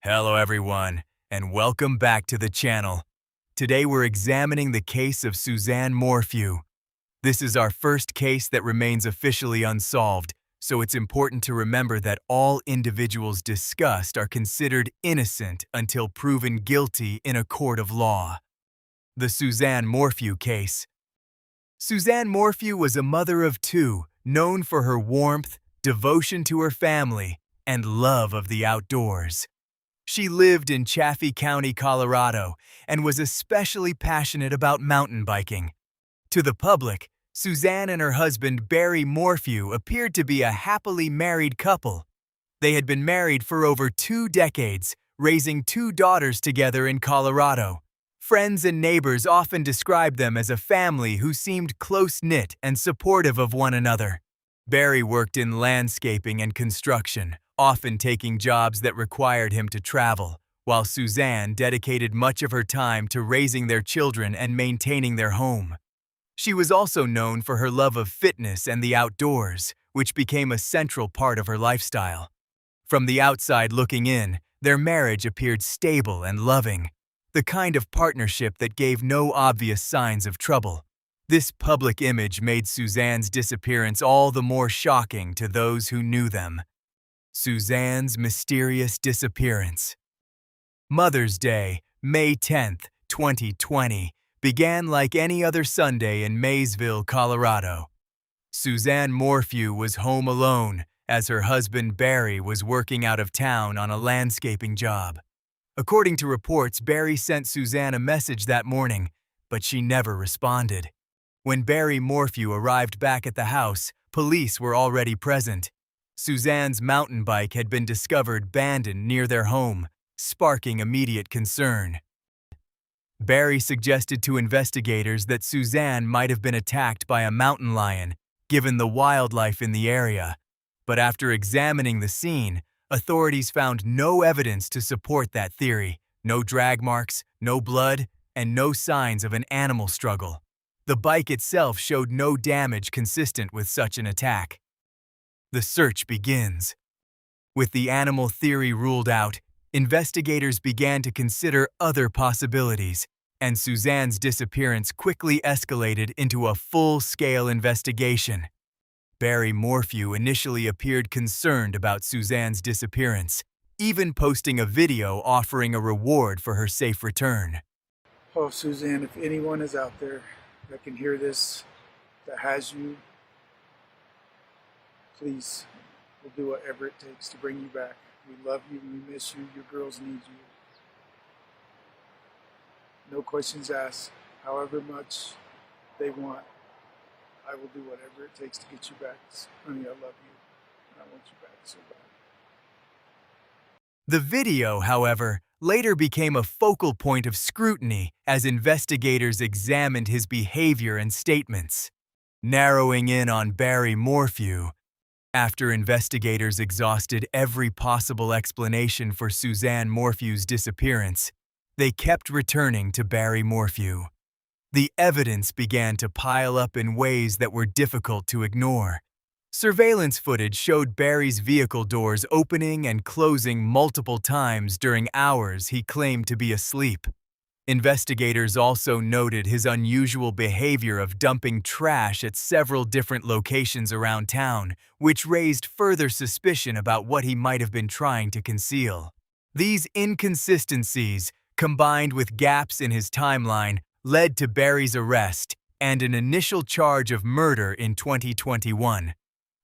Hello everyone, and welcome back to the channel. Today we're examining the case of Suzanne Morphew. This is our first case that remains officially unsolved, so it's important to remember that all individuals discussed are considered innocent until proven guilty in a court of law. The Suzanne Morphew case. Suzanne Morphew was a mother of two, known for her warmth, devotion to her family, and love of the outdoors. She lived in Chaffee County, Colorado, and was especially passionate about mountain biking. To the public, Suzanne and her husband Barry Morphew appeared to be a happily married couple. They had been married for over 2 decades, raising 2 daughters together in Colorado. Friends and neighbors often described them as a family who seemed close-knit and supportive of one another. Barry worked in landscaping and construction, often taking jobs that required him to travel, while Suzanne dedicated much of her time to raising their children and maintaining their home. She was also known for her love of fitness and the outdoors, which became a central part of her lifestyle. From the outside looking in, their marriage appeared stable and loving, the kind of partnership that gave no obvious signs of trouble. This public image made Suzanne's disappearance all the more shocking to those who knew them. Suzanne's mysterious disappearance. Mother's Day, May 10, 2020, began like any other Sunday in Maysville, Colorado. Suzanne Morphew was home alone as her husband Barry was working out of town on a landscaping job. According to reports, Barry sent Suzanne a message that morning, but she never responded. When Barry Morphew arrived back at the house, police were already present. Suzanne's mountain bike had been discovered abandoned near their home, sparking immediate concern. Barry suggested to investigators that Suzanne might have been attacked by a mountain lion, given the wildlife in the area. But after examining the scene, authorities found no evidence to support that theory. No drag marks, no blood, and no signs of an animal struggle. The bike itself showed no damage consistent with such an attack. The search begins. With the animal theory ruled out, investigators began to consider other possibilities, and Suzanne's disappearance quickly escalated into a full-scale investigation. Barry Morphew initially appeared concerned about Suzanne's disappearance, even posting a video offering a reward for her safe return. Oh, Suzanne, if anyone is out there that can hear this, that has you, please, we'll do whatever it takes to bring you back. We love you, we miss you, your girls need you. No questions asked. However much they want, I will do whatever it takes to get you back. Honey, I love you, and I want you back so bad. The video, however, later became a focal point of scrutiny as investigators examined his behavior and statements. Narrowing in on Barry Morphew. After investigators exhausted every possible explanation for Suzanne Morphew's disappearance, they kept returning to Barry Morphew. The evidence began to pile up in ways that were difficult to ignore. Surveillance footage showed Barry's vehicle doors opening and closing multiple times during hours he claimed to be asleep. Investigators also noted his unusual behavior of dumping trash at several different locations around town, which raised further suspicion about what he might have been trying to conceal. These inconsistencies, combined with gaps in his timeline, led to Barry's arrest and an initial charge of murder in 2021.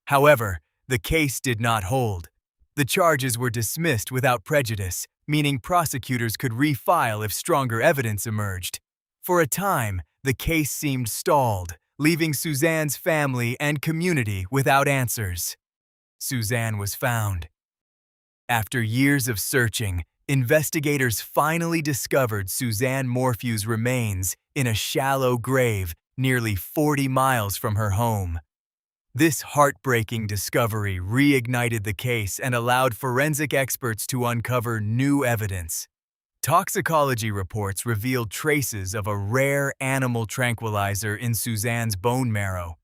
However, the case did not hold. The charges were dismissed without prejudice, meaning prosecutors could refile if stronger evidence emerged. For a time, the case seemed stalled, leaving Suzanne's family and community without answers. Suzanne was found. After years of searching, investigators finally discovered Suzanne Morphew's remains in a shallow grave nearly 40 miles from her home. This heartbreaking discovery reignited the case and allowed forensic experts to uncover new evidence. Toxicology reports revealed traces of a rare animal tranquilizer in Suzanne's bone marrow.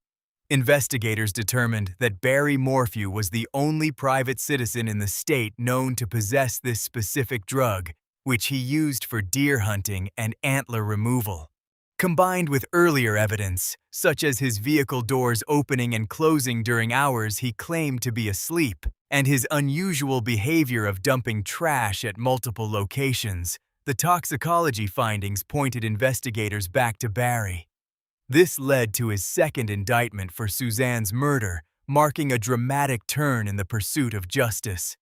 Investigators determined that Barry Morphew was the only private citizen in the state known to possess this specific drug, which he used for deer hunting and antler removal. Combined with earlier evidence, such as his vehicle doors opening and closing during hours he claimed to be asleep, and his unusual behavior of dumping trash at multiple locations, the toxicology findings pointed investigators back to Barry. This led to his second indictment for Suzanne's murder, marking a dramatic turn in the pursuit of justice.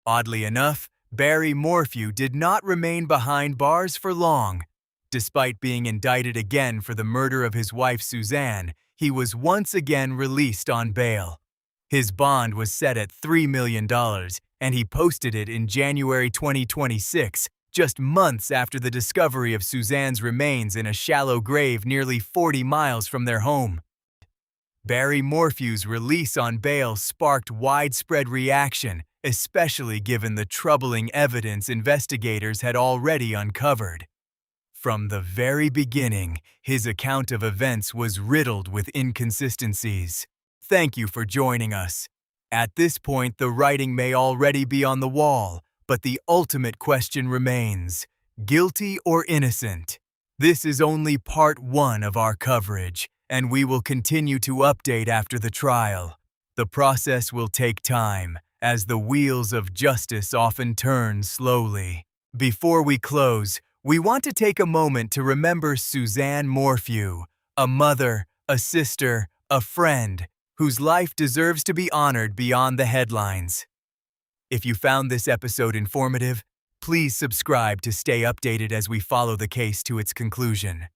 Oddly enough, Barry Morphew did not remain behind bars for long. Despite being indicted again for the murder of his wife Suzanne, he was once again released on bail. His bond was set at $3 million, and he posted it in January 2026, just months after the discovery of Suzanne's remains in a shallow grave nearly 40 miles from their home. Barry Morphew's release on bail sparked widespread reaction, especially given the troubling evidence investigators had already uncovered. From the very beginning, his account of events was riddled with inconsistencies. Thank you for joining us. At this point, the writing may already be on the wall, but the ultimate question remains: guilty or innocent? This is only part one of our coverage, and we will continue to update after the trial. The process will take time, as the wheels of justice often turn slowly. Before we close, we want to take a moment to remember Suzanne Morphew, a mother, a sister, a friend, whose life deserves to be honored beyond the headlines. If you found this episode informative, please subscribe to stay updated as we follow the case to its conclusion.